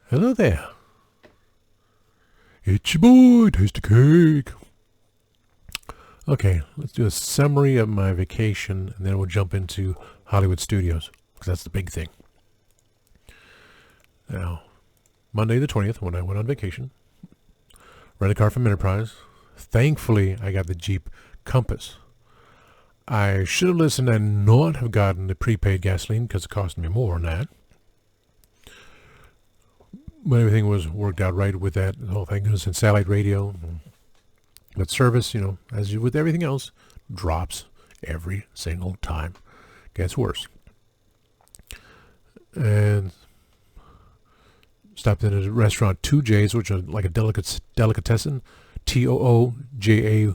Hello there. It's your boy, Tasty Cake. Okay, let's do a summary of my vacation, and then we'll jump into Hollywood Studios, because that's the big thing. Now, Monday the 20th, when I went on vacation, rented a car from Enterprise. Thankfully, I got the Jeep Compass. I should have listened and not have gotten the prepaid gasoline, because it cost me more than that. But everything was worked out right with that. Oh, thank goodness, and satellite radio. But service, as with everything else, drops every single time. Gets worse. And stopped in a restaurant, 2J's, which is like a delicatessen, TOOJAY''S.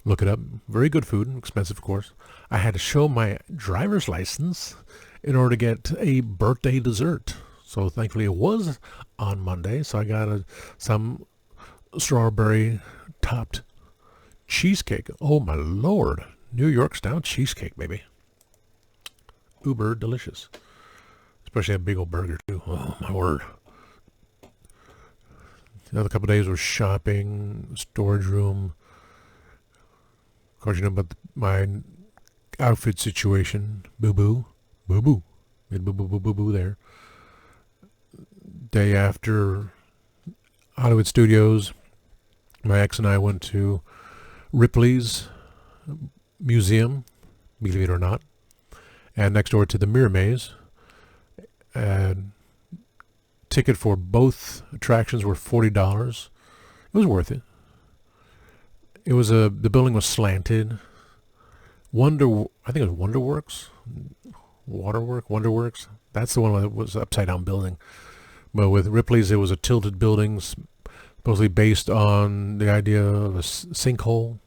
Look it up. Very good food, expensive, of course. I had to show my driver's license in order to get a birthday dessert. So thankfully it was on Monday, so I got some strawberry topped cheesecake. Oh my lord. New York style cheesecake, baby. Uber delicious. Especially a big old burger too. Oh my word. Another couple of days was shopping, storage room. Of course, about my outfit situation. Boo-boo. Boo-boo. Made boo-boo-boo-boo-boo there. Day after Hollywood Studios, my ex and I went to Ripley's Museum, believe it or not, and next door to the Mirror Maze. And ticket for both attractions were $40. It was worth it. It was the building was slanted. I think it was Wonderworks. That's the one that was upside down building. But with Ripley's, it was a tilted building, supposedly based on the idea of a sinkhole.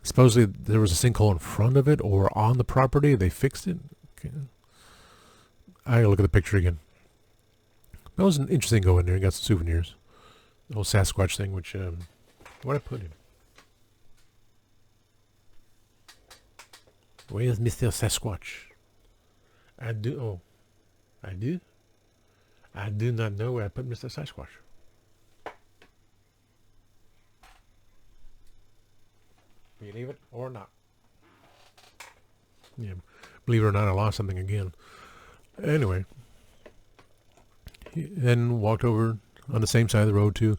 Supposedly there was a sinkhole in front of it or on the property. They fixed it. Okay. I gotta look at the picture again. That was an interesting go in there. You got some souvenirs. The whole Sasquatch thing, which, where'd I put him? Where is Mr. Sasquatch? I do not know where I put Mr. Sasquatch. Believe it or not. Yeah, believe it or not, I lost something again. Anyway, then walked over on the same side of the road to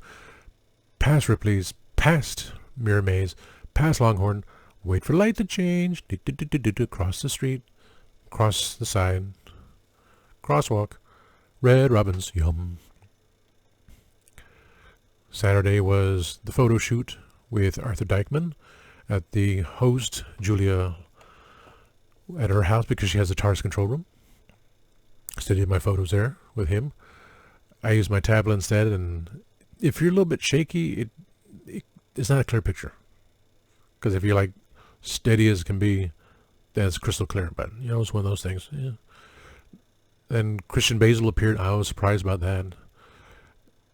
past Ripley's, past Mirror Maze, past Longhorn, wait for light to change, cross the street, cross the side, crosswalk, Red Robin's, yum. Saturday was the photo shoot with Arthur Dykman at the host, Julia, at her house because she has a TARS control room. Studied my photos there with him. I used my tablet instead, and if you're a little bit shaky, it's not a clear picture. Because if you're like steady as can be, then it's crystal clear. But, it's one of those things. Yeah. Then Christian Basil appeared. I was surprised about that.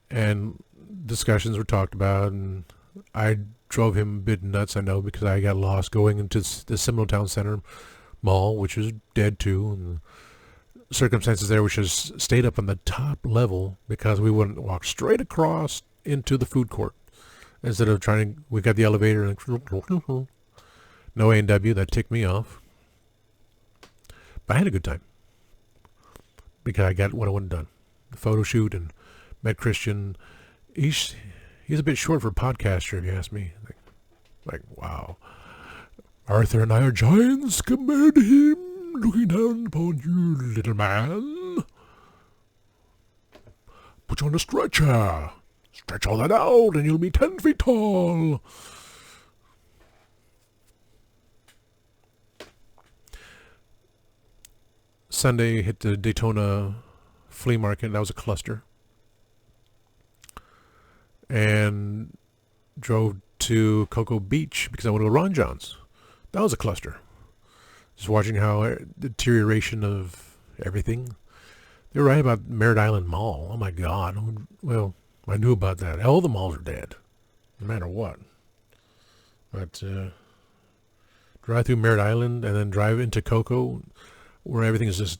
And discussions were talked about, and I drove him a bit nuts, I know, because I got lost going into the Seminole Town Center Mall, which was dead too, and circumstances there, which has stayed up on the top level because we wouldn't walk straight across into the food court instead of we got the elevator and no A&W. That ticked me off. But I had a good time because I got what I wanted done. The photo shoot and met Christian. He's a bit short for a podcaster, if you ask me. Like wow. Arthur and I are giants compared to him, looking down upon you, little man. Put you on a stretcher. Stretch all that out and you'll be 10 feet tall. Sunday hit the Daytona flea market. That was a cluster. And drove to Cocoa Beach because I went to Ron John's. That was a cluster. Just watching how deterioration of everything. They were right about Merritt Island Mall. Oh my God. Well, I knew about that. All the malls are dead, no matter what. But drive through Merritt Island and then drive into Cocoa, where everything is just,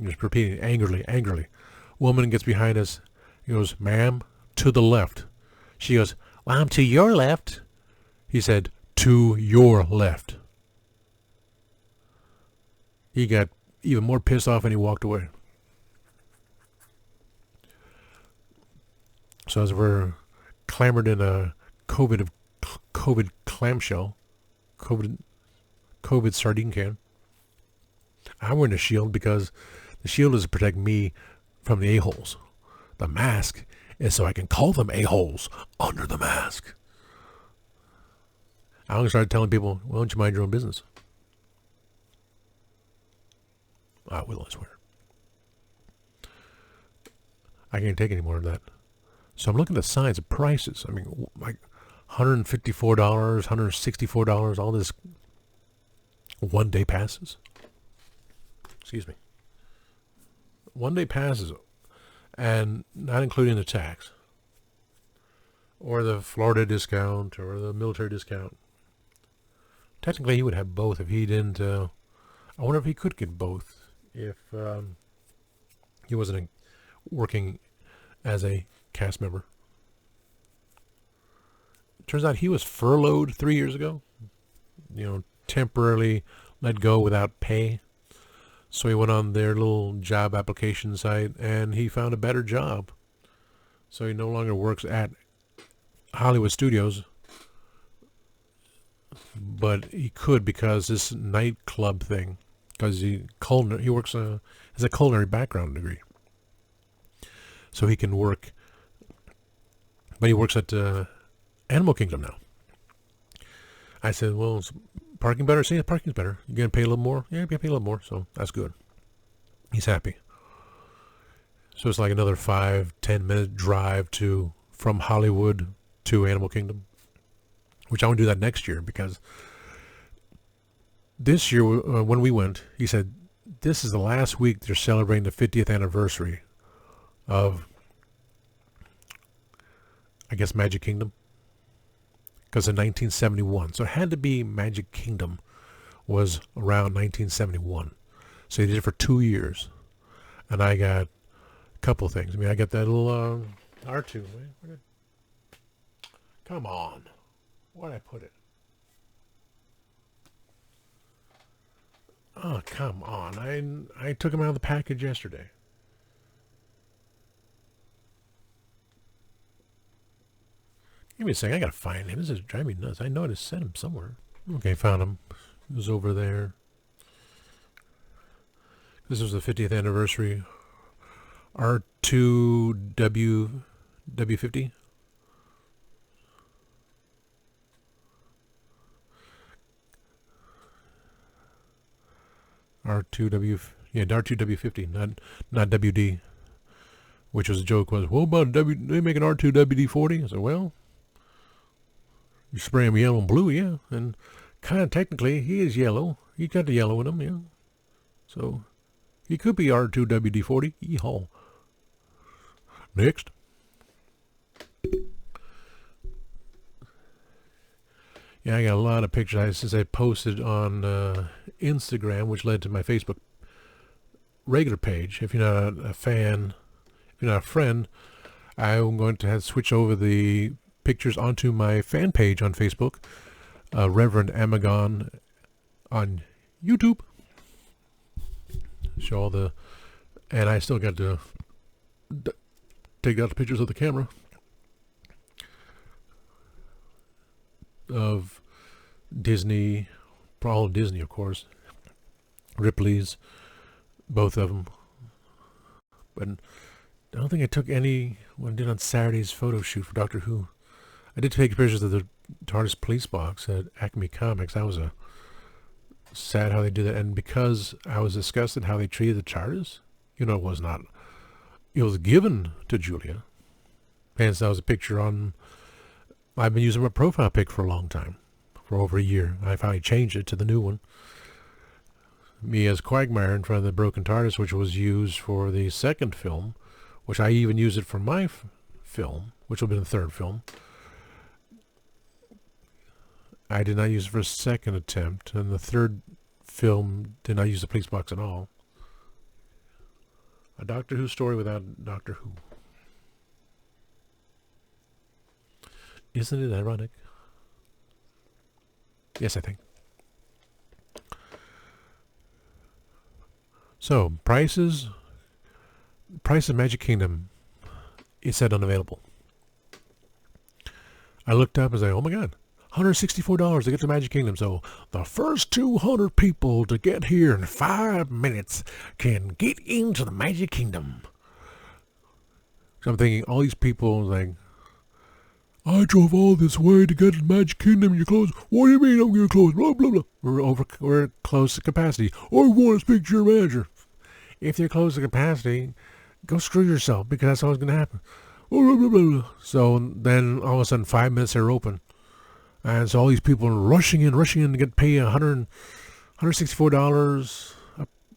Just repeating angrily, angrily. Woman gets behind us. He goes, "Ma'am, to the left." She goes, "Well, I'm to your left." He said, "To your left." He got even more pissed off and he walked away. So as we're clamored in a COVID clamshell, COVID sardine can, I'm wearing a shield because the shield is to protect me from the a-holes. The mask is so I can call them a-holes under the mask. I'm going to start telling people, "Why don't you mind your own business?" I will, I swear. I can't take any more of that. So I'm looking at the signs of prices. I mean, like $154, $164, all this one-day passes. Excuse me. One-day passes, and not including the tax, or the Florida discount, or the military discount. Technically, he would have both if he didn't. I wonder if he could get both if he wasn't working as a cast member. Turns out he was furloughed 3 years ago. Temporarily let go without pay. So he went on their little job application site and he found a better job. So he no longer works at Hollywood Studios, but he could because this nightclub thing, because he works has a culinary background degree, so he can work. But he works at Animal Kingdom now. I said, "Well, is parking better?" "See, parking's better. You're gonna pay a little more." "Yeah, you're gonna pay a little more." So that's good. He's happy. So it's like another 5-10 minute drive from Hollywood to Animal Kingdom, which I want to do that next year, because this year when we went, he said this is the last week they're celebrating the 50th anniversary of, I guess, Magic Kingdom, because in 1971. So it had to be Magic Kingdom was around 1971. So he did it for 2 years. And I got a couple things. I mean, I got that little R2. Come on. Where'd I put it? Oh, come on. I took him out of the package yesterday. Give me a second. I gotta find him. This is driving me nuts. I know I just sent him somewhere. Okay, found him. He was over there. This was the 50th anniversary. R2W50. R2W50, not WD. Which was a joke. Was, "What about they make an R2WD40?" I said, "Well, you spray him yellow and blue, yeah, and kind of technically he is yellow. He got the yellow in him, yeah. So he could be R2WD40. Yeehaw. Next." Yeah, I got a lot of pictures since I posted on Instagram, which led to my Facebook regular page. If you're not a fan, if you're not a friend, I'm going to have to switch over the pictures onto my fan page on Facebook, Reverend Amagon on YouTube. Show all the, and I still got to take out the pictures of the camera of Disney, all of Disney, of course, Ripley's, both of them. But I don't think I took any when I did on Saturday's photo shoot for Doctor Who. I did take pictures of the TARDIS police box at Acme Comics. That was a sad how they did that, and because I was disgusted how they treated the TARDIS, it was not. It was given to Julia. Hence, that was a picture on. I've been using my profile pic for a long time, for over a year. I finally changed it to the new one. Me as Quagmire in front of the broken TARDIS, which was used for the second film, which I even used it for my film, which will be the third film. I did not use it for a second attempt, and the third film did not use the police box at all. A Doctor Who story without Doctor Who. Isn't it ironic? Yes, I think. So, prices. Price of Magic Kingdom. It said unavailable. I looked up and said, oh my god, $164 to get to Magic Kingdom. So the first 200 people to get here in 5 minutes can get into the Magic Kingdom. So I'm thinking, all these people, like, I drove all this way to get to the Magic Kingdom. You're closed. What do you mean I'm going to close? Blah, blah, blah. We're close to capacity. I want to speak to your manager. If you're close to capacity, go screw yourself, because that's always going to happen. So then all of a sudden 5 minutes they're open. And so all these people are rushing in to get paid $164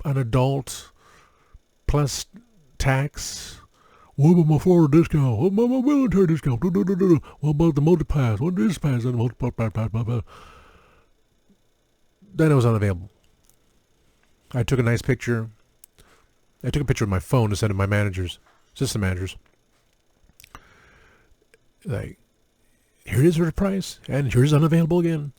an adult plus tax. What about my Florida discount? What about my military discount? What about the multi-pass? What is pass? Then it was unavailable. I took a nice picture. I took a picture with my phone to send to my managers, system managers. Like, here it is for the price, and here's unavailable again.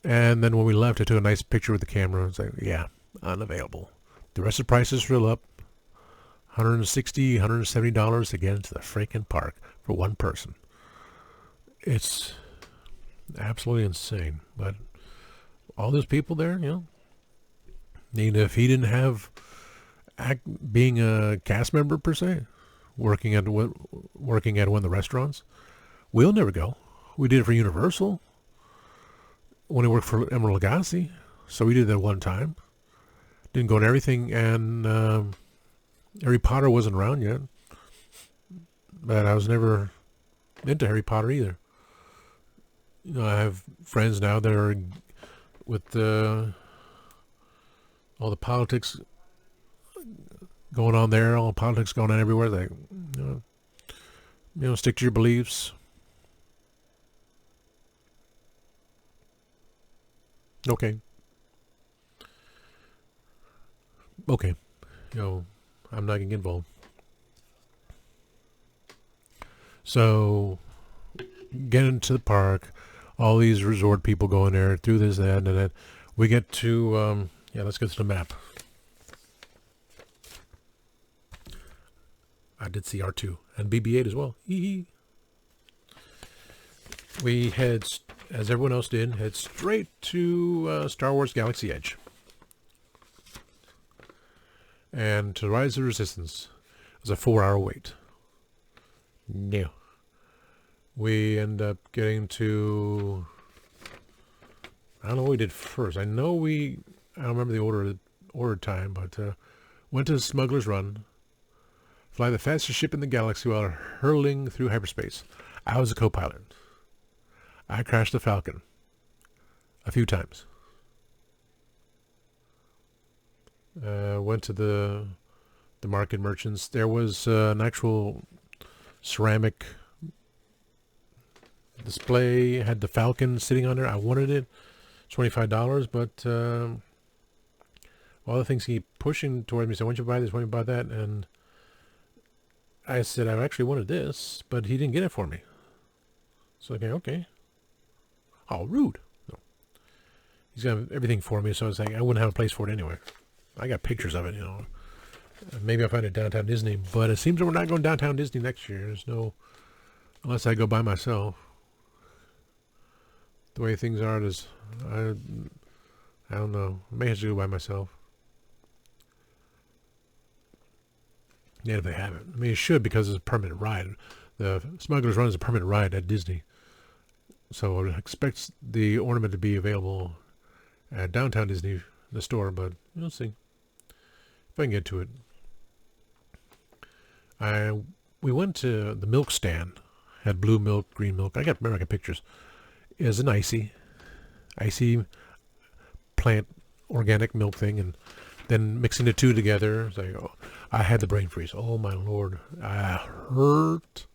And then when we left, I took a nice picture with the camera. It's like, yeah, unavailable. The rest of the price is still up. $160, $170 to get into the freaking park for one person. It's absolutely insane. But all those people there, you know, and if he didn't have being a cast member per se, working at one of the restaurants, we'll never go. We did it for Universal when I worked for Emerald Lagasse, so we did that one time. Didn't go to everything, and Harry Potter wasn't around yet, but I was never into Harry Potter either. You know, I have friends now that are with all the politics going on there, all the politics going on everywhere. They, you know, stick to your beliefs. Okay. You know, I'm not going to get involved. So, get into the park. All these resort people going there, through this, that, and that. We get to, let's get to the map. I did see R2 and BB-8 as well. We head, as everyone else did, head straight to Star Wars Galaxy Edge. And to Rise of the Resistance, it was a 4-hour wait. No. We end up getting to, I don't know what we did first. I don't remember the order time, but went to Smuggler's Run. Fly the fastest ship in the galaxy while hurling through hyperspace. I was a co-pilot. I crashed the Falcon a few times. Went to the market merchants. There was an actual ceramic display. Had the Falcon sitting on there. I wanted it. $25, but all the things keep pushing toward me. So, why don't you buy this? Why don't you buy that? And I said, I actually wanted this, but he didn't get it for me. So, okay. Oh, rude. No. He's got everything for me, so I was like, I wouldn't have a place for it anyway. I got pictures of it, you know. Maybe I'll find it downtown Disney, but it seems that we're not going downtown Disney next year. There's no, unless I go by myself. The way things are, I don't know. I may have to go by myself. Yeah, if they haven't. I mean, it should, because it's a permanent ride. The Smuggler's Run is a permanent ride at Disney. So I would expect the ornament to be available at downtown Disney, the store, but we'll see if I can get to it. We went to the milk stand. Had blue milk, green milk. I got pictures. It was an icy plant organic milk thing, and then mixing the two together. It's like, oh, I had the brain freeze. Oh my Lord, I hurt.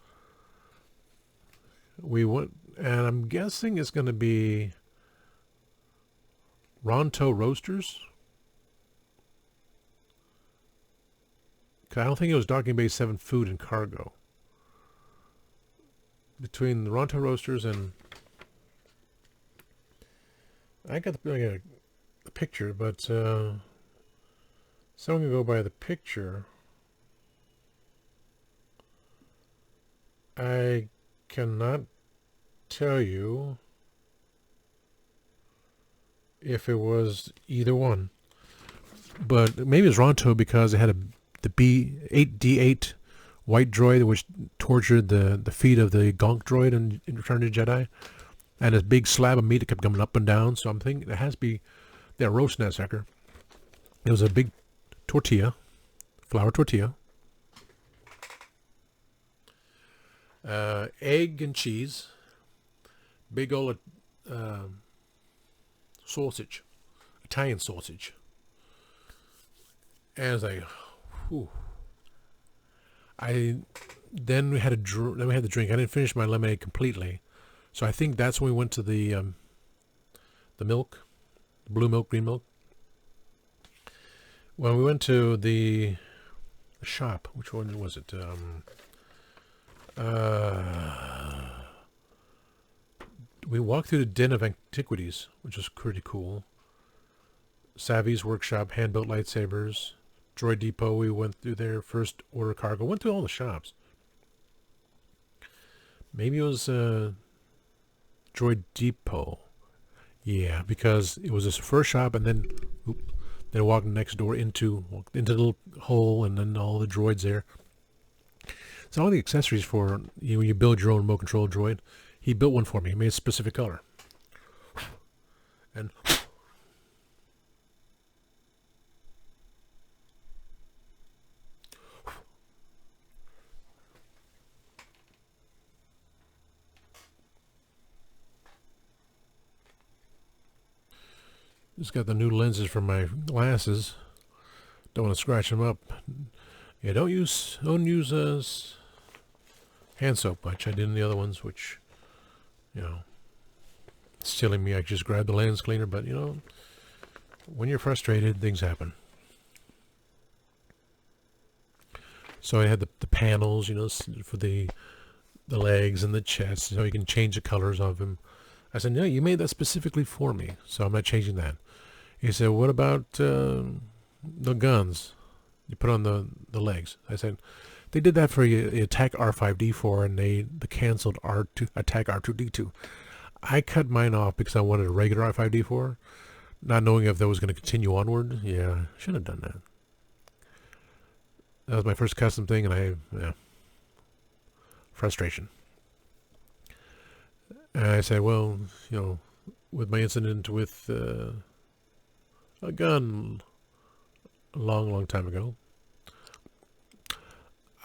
We went, and I'm guessing it's going to be Ronto Roasters. 'Cause I don't think it was Docking Bay 7 food and cargo. Between the Ronto Roasters and... I got the picture, but someone can go by the picture. I cannot tell you if it was either one. But maybe it was Ronto because it had the D8 white droid which tortured the feet of the Gonk droid in Return of the Jedi. And this big slab of meat that kept coming up and down. So I'm thinking it has to be their roast nutsacker. It was a big tortilla, flour tortilla. Egg and cheese. Big old sausage. Italian sausage. And it's like, whew. Then we had the drink. I didn't finish my lemonade completely. So I think that's when we went to the milk, the blue milk, green milk. When we went to the shop, which one was it? We walked through the Den of Antiquities, which was pretty cool. Savvy's Workshop, hand-built lightsabers. Droid Depot, we went through their first order cargo. Went through all the shops. Maybe it was Droid Depot. Yeah, because it was this first shop, and then walked next door into the little hole, and then all the droids there. So all the accessories for when you build your own remote control droid. He built one for me. He made a specific color. And just got the new lenses for my glasses. Don't want to scratch them up. Yeah, don't use hand soap much. I did in the other ones, which, it's killing me. I just grabbed the lens cleaner, but when you're frustrated, things happen. So I had the panels, for the legs and the chest, so you can change the colors of them. I said, no, you made that specifically for me, so I'm not changing that. He said, what about the guns you put on the legs? I said, they did that for attack R5D4, and they canceled attack R2D2. I cut mine off because I wanted a regular R5D4, not knowing if that was going to continue onward. Yeah, should have done that. That was my first custom thing, and frustration. And I said, well, with my incident with a gun a long, long time ago,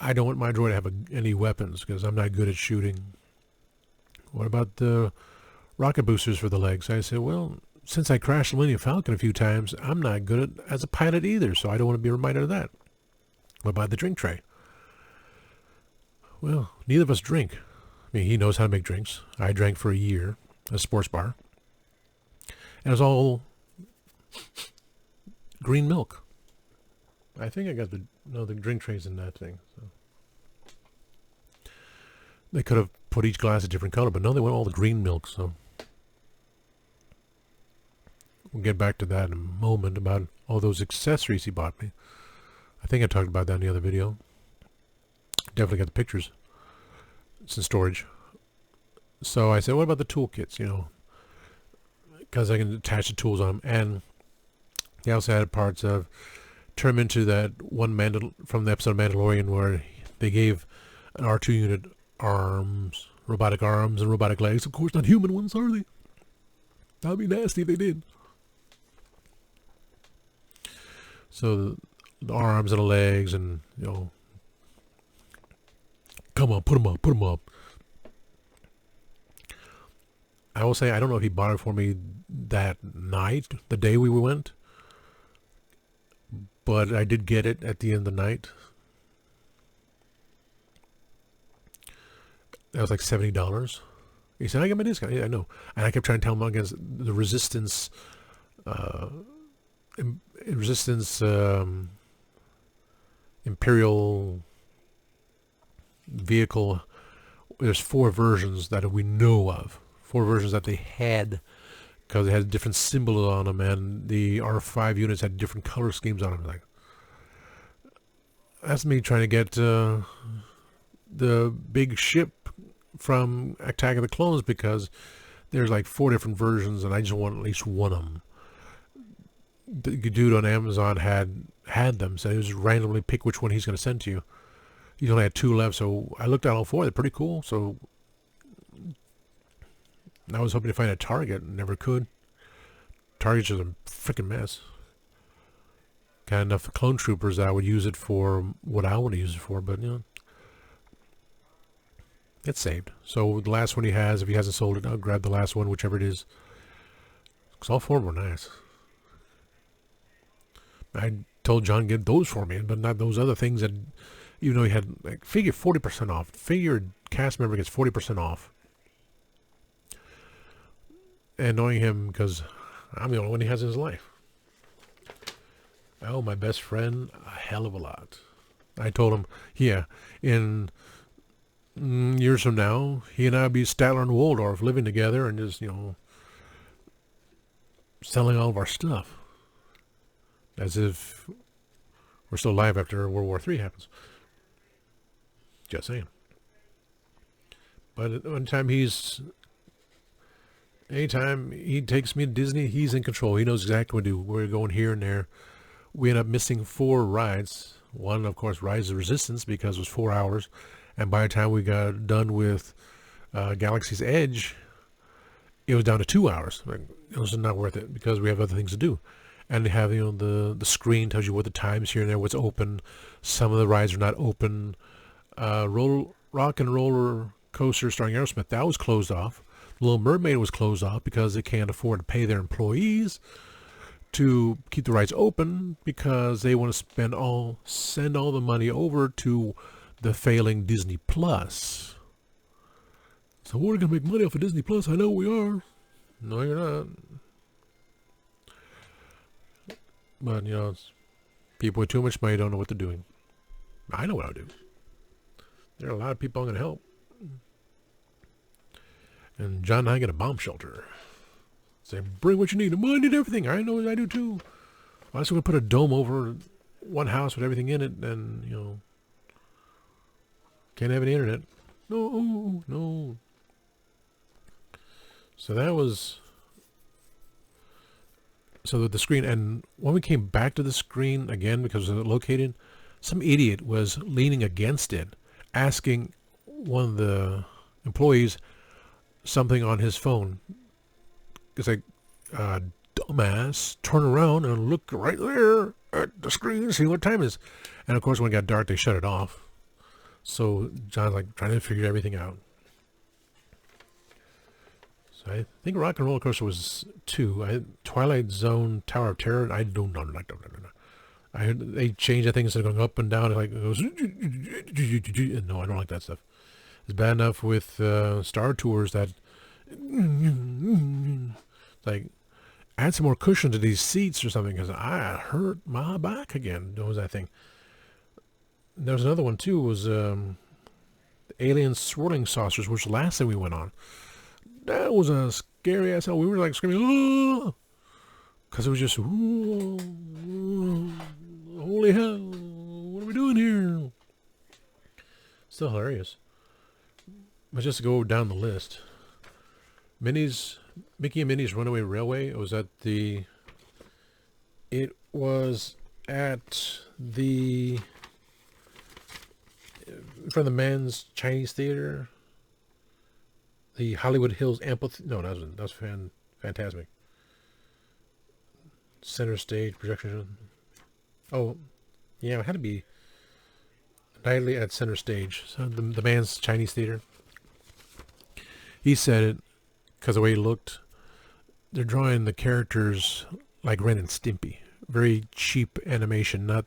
I don't want my droid to have any weapons because I'm not good at shooting. What about the rocket boosters for the legs? I said, well, since I crashed the Millennium Falcon a few times, I'm not good as a pilot either, so I don't want to be reminded of that. What about the drink tray? Well, neither of us drink. I mean, he knows how to make drinks. I drank for a year, a sports bar. And it was all green milk. I think I got the drink trays in that thing. So they could have put each glass a different color, but no, they went all the green milk. So we'll get back to that in a moment about all those accessories he bought me. I think I talked about that in the other video. Definitely got the pictures. It's in storage. So I said, what about the toolkits, because I can attach the tools on them. And they also had parts of turn into that one from the episode of Mandalorian where they gave an R2 unit arms, robotic arms and robotic legs. Of course, not human ones, are they? That'd be nasty if they did. So the arms and the legs and, come on, put them up. I will say, I don't know if he bought it for me that night, the day we went, but I did get it at the end of the night. That was like $70. He said, I got my discount. Yeah, I know. And I kept trying to tell him against the resistance, Imperial vehicle. There's 4 versions that we know of. 4 versions that they had, because they had different symbols on them, and the R5 units had different color schemes on them. Like, that's me trying to get the big ship from Attack of the Clones, because there's like 4 different versions, and I just want at least one of them. The dude on Amazon had them, so he was randomly pick which one he's going to send to you. He only had 2 left, so I looked at all 4. They're pretty cool. So I was hoping to find a Target, and never could. Target's just a freaking mess. Got enough clone troopers that I would use it for what I want to use it for, but it's saved. So the last one he has, if he hasn't sold it, I'll grab the last one, whichever it is. Because all 4 were nice. I told John get those for me, but not those other things that, even though he had, like, figure 40% off. Figure cast member gets 40% off. And knowing him, because I'm the only one he has in his life. I owe my best friend a hell of a lot. I told him, yeah, in years from now, he and I will be Statler and Waldorf living together and just, selling all of our stuff. As if we're still alive after World War III happens. Just saying. But anytime he takes me to Disney, he's in control. He knows exactly what to do. We're going here and there. We end up missing 4 rides. One, of course, Rise of Resistance, because it was 4 hours. And by the time we got done with Galaxy's Edge, it was down to 2 hours. Like, it was not worth it, because we have other things to do. And they have, the screen tells you what the times here and there, what's open. Some of the rides are not open. Rock and Roller Coaster starring Aerosmith, that was closed off. Little Mermaid was closed off because they can't afford to pay their employees to keep the rides open, because they want to send all the money over to the failing Disney Plus. So we're going to make money off of Disney Plus. I know we are. No, you're not. But, people with too much money don't know what they're doing. I know what I'll do. There are a lot of people I'm going to help. And John and I get a bomb shelter. Say, bring what you need. I need everything. I know I do too. I was going to put a dome over one house with everything in it, and, can't have any internet. No. So that was... So the screen, and when we came back to the screen again, because it was located, some idiot was leaning against it, asking one of the employees something on his phone. It's like, dumbass, turn around and look right there at the screen and see what time it is. And of course, when it got dark, they shut it off. So John's like trying to figure everything out. So I think Rock and Roller Coaster was 2. Twilight Zone, Tower of Terror, I don't know. I heard they changed the thing instead of going up and down. It goes, no, I don't like that stuff. It's bad enough with Star Tours that, like, add some more cushion to these seats or something, because I hurt my back again. What was that thing? There was another one too. Was Alien Swirling Saucers, which was the last thing we went on. That was a scary ass hell. We were like screaming, because it was just, holy hell, what are we doing here? Still hilarious. But just to go down the list, Mickey and Minnie's Runaway Railway. It was at the in front of the Man's Chinese Theater. The Hollywood Hills Amphitheater. No, that was Fantasmic. Center Stage projection. Oh, yeah, it had to be nightly at Center Stage. So the Man's Chinese Theater. He said it because the way he looked. They're drawing the characters like Ren and Stimpy. Very cheap animation, not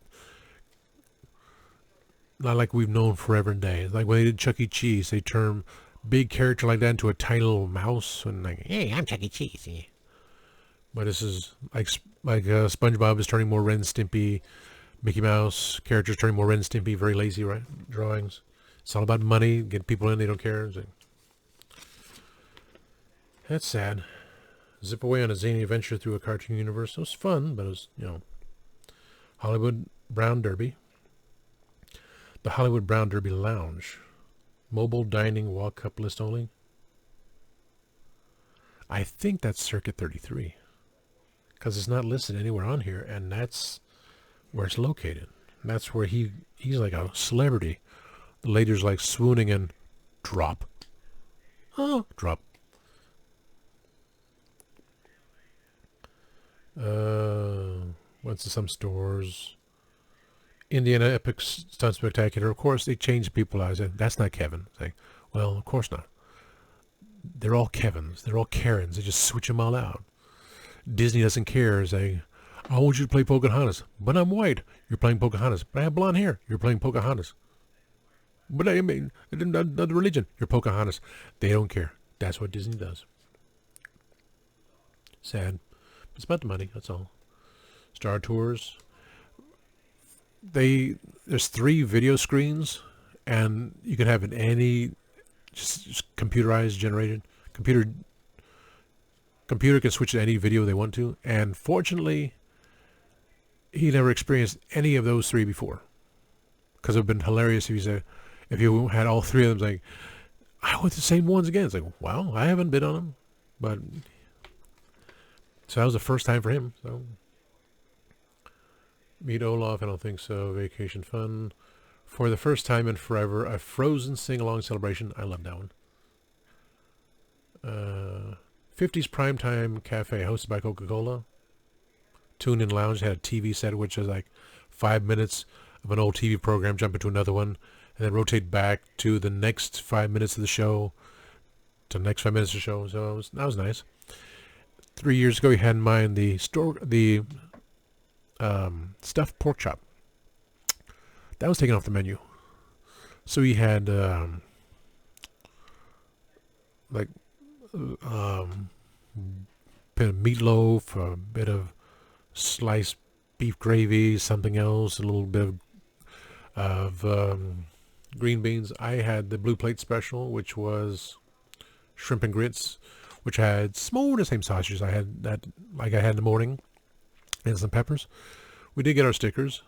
like we've known forever and day. Like when they did Chuck E. Cheese, they turned big character like that into a tiny little mouse and like, hey, I'm Chuck E. Cheese. Yeah. But this is like SpongeBob is turning more Ren and Stimpy. Mickey Mouse characters turning more Ren and Stimpy, very lazy drawings. It's all about money, get people in, they don't care. That's sad. Zip away on a zany adventure through a cartoon universe. It was fun, but it was, Hollywood Brown Derby. The Hollywood Brown Derby Lounge. Mobile dining walk up list only. I think that's Circuit 33. Because it's not listed anywhere on here, and that's where it's located. And that's where he's like a celebrity. The lady's like swooning and drop. Oh, drop. Went to some stores. Indiana Epic Stunt Spectacular. Of course, they changed people out. I said, that's not Kevin. It's like, well, of course not. They're all Kevins. They're all Karens. They just switch them all out. Disney doesn't care. It's like, I want you to play Pocahontas, but I'm white. You're playing Pocahontas, but I have blonde hair. You're playing Pocahontas. But I mean, not the religion. You're Pocahontas. They don't care. That's what Disney does. Sad. It's about the money. That's all. Star Tours. There's 3 video screens, and you can have it any just computerized, generated. Computer can switch to any video they want to, and fortunately, he never experienced any of those 3 before. Because it would have been hilarious if you had all 3 of them. It's like, I want the same ones again. It's like, well, I haven't been on them, but so that was the first time for him. So meet Olaf, I don't think so. Vacation fun. For the first time in forever, a Frozen sing-along celebration. I love that one. 50s Primetime Cafe, hosted by Coca-Cola. Tune-in Lounge had a TV set, which was like 5 minutes of an old TV program, jump into another one, and then rotate back to the next 5 minutes of the show, to the next 5 minutes of the show. So that was nice. 3 years ago, he had in mind the stuffed pork chop. That was taken off the menu. So he had bit of meatloaf, a bit of sliced beef gravy, something else, a little bit of green beans. I had the blue plate special, which was shrimp and grits, which had more the same sausages I had I had in the morning, and some peppers. We did get our stickers.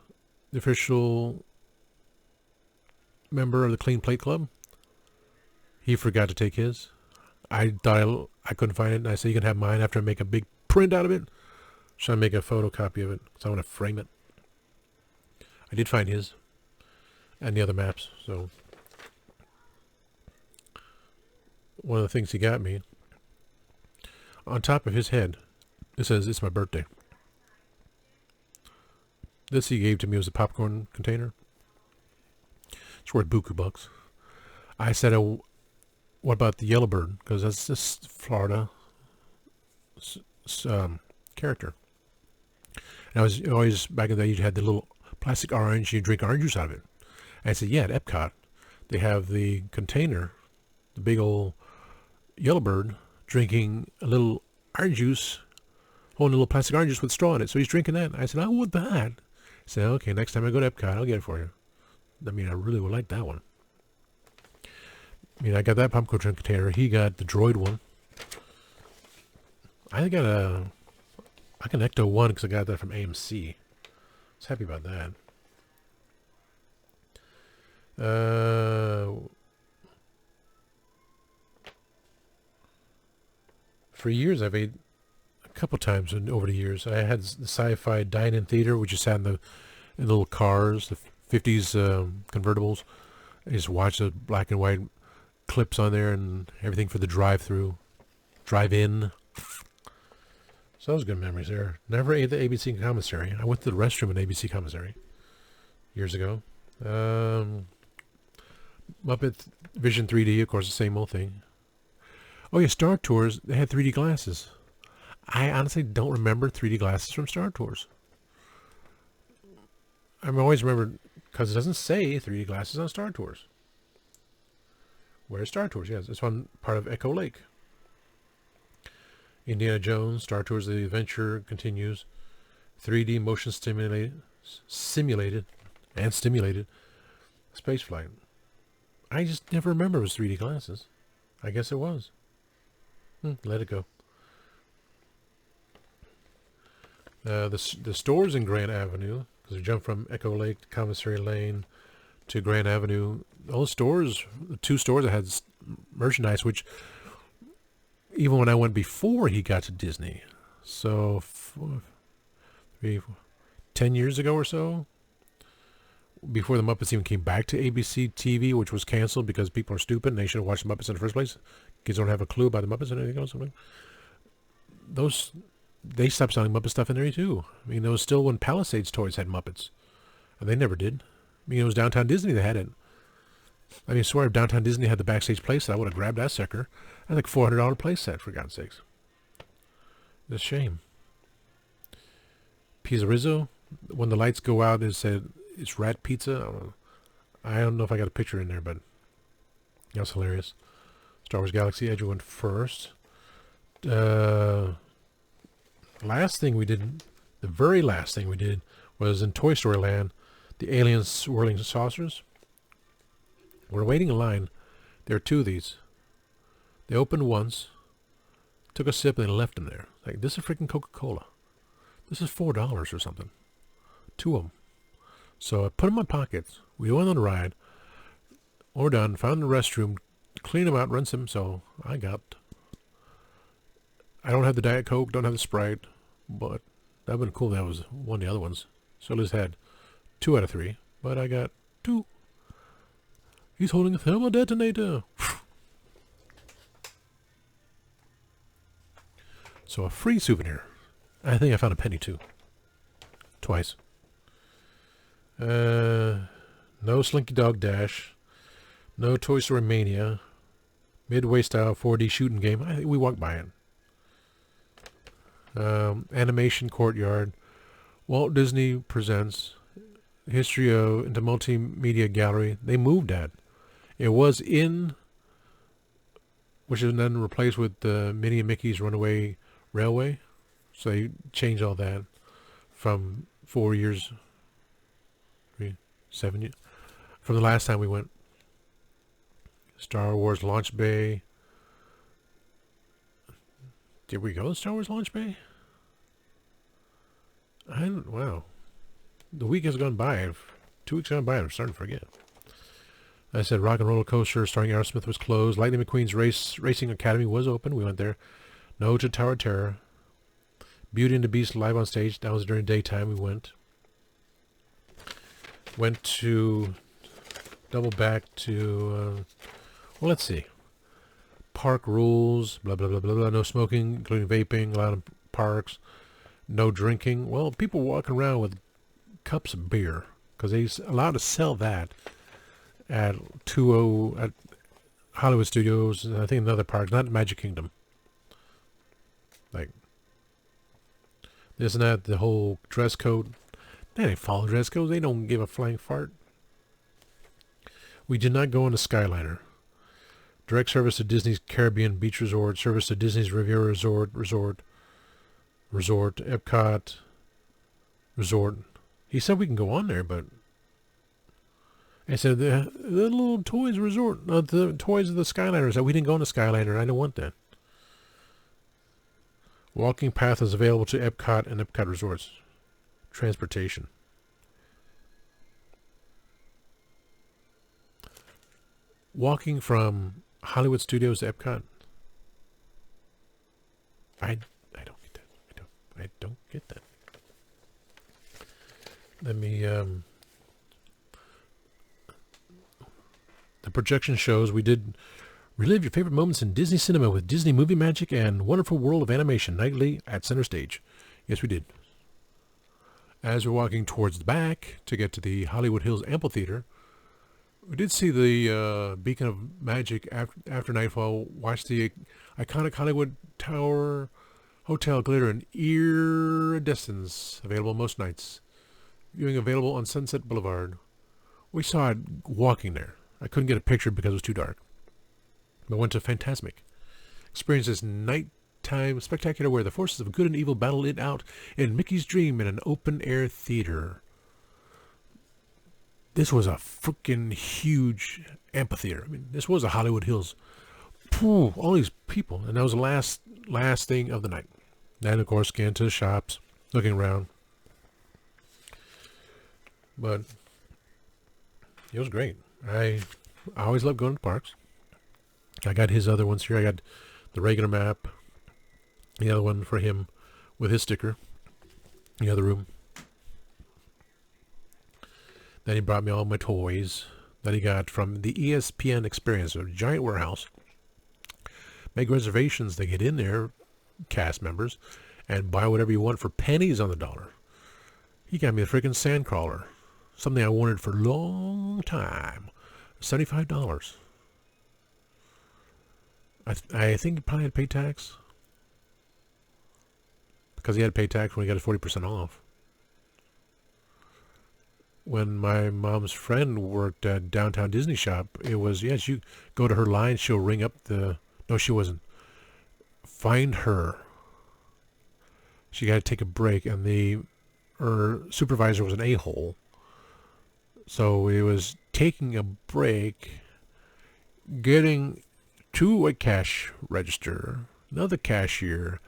The official member of the Clean Plate Club, he forgot to take his. I thought I couldn't find it, and I said, you can have mine after I make a big print out of it. Should I make a photocopy of it? Because I want to frame it. I did find his and the other maps. So one of the things he got me, on top of his head, it says, it's my birthday. This he gave to me was a popcorn container. It's worth buku bucks. I said, what about the Yellowbird? Because that's this Florida character. And I was always, back in the day, you had the little plastic orange, you drink orange juice out of it. And I said, yeah, at Epcot, they have the container, the big old Yellowbird, drinking a little orange juice, holding a little plastic orange juice with straw in it. So he's drinking that. I said, I want that. I said, okay, next time I go to Epcot, I'll get it for you. I mean, I really would like that one. I mean, I got that popcorn container. He got the droid one. I got an Ecto 1 because I got that from AMC. I was happy about that. For years, I've ate a couple times over the years. I had the sci-fi dine-in theater, which you sat in the little cars, the 50s convertibles. I just watched the black and white clips on there and everything for the drive-in. So those good memories there. Never ate the ABC commissary. I went to the restroom in ABC commissary years ago. Muppet Vision 3D, of course, the same old thing. Oh yeah, Star Tours, they had 3D glasses. I honestly don't remember 3D glasses from Star Tours. I always remember, because it doesn't say 3D glasses on Star Tours. Where's Star Tours? Yes, it's one part of Echo Lake. Indiana Jones, Star Tours, The Adventure continues. 3D motion simulated and stimulated space flight. I just never remember it was 3D glasses. I guess it was. Let it go. The stores in Grand Avenue, because we jumped from Echo Lake to Commissary Lane to Grand Avenue. Those stores, the 2 stores that had merchandise, which even when I went before he got to Disney, so 10 years ago or so, before the Muppets even came back to ABC TV, which was canceled because people are stupid and they should have watched the Muppets in the first place. Kids don't have a clue about the Muppets and anything else. They stopped selling Muppet stuff in there too. I mean, it was still when Palisades Toys had Muppets, and they never did. I mean, it was Downtown Disney that had it. I mean, I swear if Downtown Disney had the backstage playset, I would have grabbed that sucker. That's like $400 playset, for God's sakes. It's a shame. Pizza Rizzo, when the lights go out, it said it's rat pizza. I don't know if I got a picture in there, but that's hilarious. Star Wars Galaxy Edge went first. Last thing we did, the very last thing we did, was in Toy Story Land, the alien swirling saucers. We're waiting in line. There are 2 of these. They opened once, took a sip, and they left them there. Like, this is freaking Coca-Cola. This is $4 or something. 2 of them. So I put them in my pockets. We went on the ride. When we're done, found the restroom, cleaned them out, rinsed them. So I don't have the Diet Coke, don't have the Sprite, but that would have been cool. That was one of the other ones. So Liz had 2 out of 3, but I got 2. He's holding a thermal detonator. So a free souvenir. I think I found a penny too. Twice. No Slinky Dog Dash. No Toy Story Mania. Midway style 4D shooting game. I think we walked by it. Animation Courtyard. Walt Disney Presents. History of into Multimedia Gallery. They moved that. It was in, which is then replaced with the Minnie and Mickey's Runaway Railway. So they changed all that from 4 years, 7 years, from the last time we went. Star Wars Launch Bay. Did we go to Star Wars Launch Bay? Wow. The week has gone by. 2 weeks gone by. I'm starting to forget. I said Rock and Roller Coaster starring Aerosmith was closed. Lightning McQueen's Racing Academy was open. We went there. No to Tower of Terror. Beauty and the Beast live on stage. That was during daytime. We went. Went to double back to, well, let's see. Park rules, blah, blah, blah, blah, blah. No smoking, including vaping, allowed in parks. No drinking. Well, people walking around with cups of beer because they're allowed to sell that at at Hollywood Studios and I think another park, not Magic Kingdom. Like, isn't that the whole dress code? They didn't follow dress codes. They don't give a flying fart. We did not go on the Skyliner. Direct service to Disney's Caribbean Beach Resort. Service to Disney's Riviera Resort. Epcot. Resort. He said we can go on there, but I said the little toys resort, the toys of the Skyliner. Said we didn't go on the Skyliner. I don't want that. Walking path is available to Epcot and Epcot Resorts. Transportation. Walking from Hollywood Studios to Epcot. I don't get that. I don't get that. Let me the projection shows we did relive your favorite moments in Disney cinema with Disney Movie Magic and Wonderful World of Animation nightly at Center Stage. Yes, we did. As we're walking towards the back to get to the Hollywood Hills Amphitheater, we did see the Beacon of Magic after nightfall. Watch the iconic Hollywood Tower Hotel glitter in iridescence, available most nights. Viewing available on Sunset Boulevard. We saw it walking there. I couldn't get a picture because it was too dark. But went to Fantasmic. Experienced this nighttime spectacular where the forces of good and evil battled it out in Mickey's Dream in an open-air theater. this was a freaking huge amphitheater. I mean, this was a Hollywood Hills. Pooh, all these people, and that was the last thing of the night. Then, of course, getting to the shops, looking around. But it was great. I always love going to parks. I got his other ones here. I got the regular map, the other one for him with his sticker, the other room. Then he brought me all my toys that he got from the ESPN Experience, a giant warehouse. Make reservations to get in there, cast members, and buy whatever you want for pennies on the dollar. He got me a freaking sand crawler, something I wanted for a long time. $75. I think he probably had to pay tax, because he had to pay tax when he got his 40% off. When my mom's friend worked at Downtown Disney Shop, it was, yes, you go to her line, she'll ring up the, no, she wasn't. Find her. She got to take a break, and her supervisor was an a-hole. So it was taking a break, getting to a cash register, another cashier,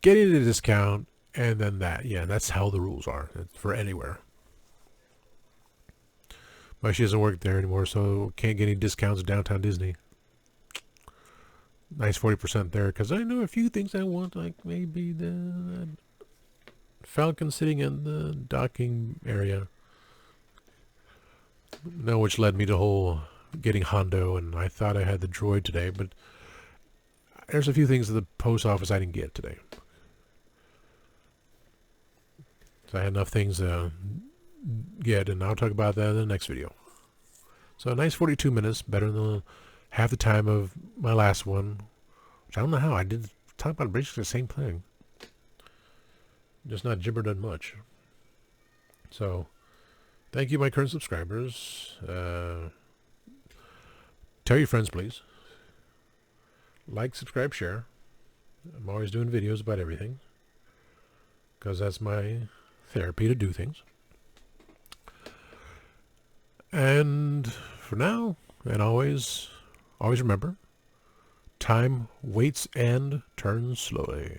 getting the discount, and then that. Yeah, that's how the rules are for anywhere. But she doesn't work there anymore, so can't get any discounts at Downtown Disney. Nice 40% there, because I know a few things I want, like maybe the Falcon sitting in the docking area. No, which led me to whole getting Hondo, and I thought I had the droid today, but there's a few things at the post office I didn't get today. So I had enough things to get, and I'll talk about that in the next video. So a nice 42 minutes, better than half the time of my last one, which I don't know how. I did talk about basically the same thing, just not gibbered on much. So thank you, my current subscribers. Tell your friends, please. Like, subscribe, share. I'm always doing videos about everything, because that's my therapy to do things. And for now, and always remember, time waits and turns slowly.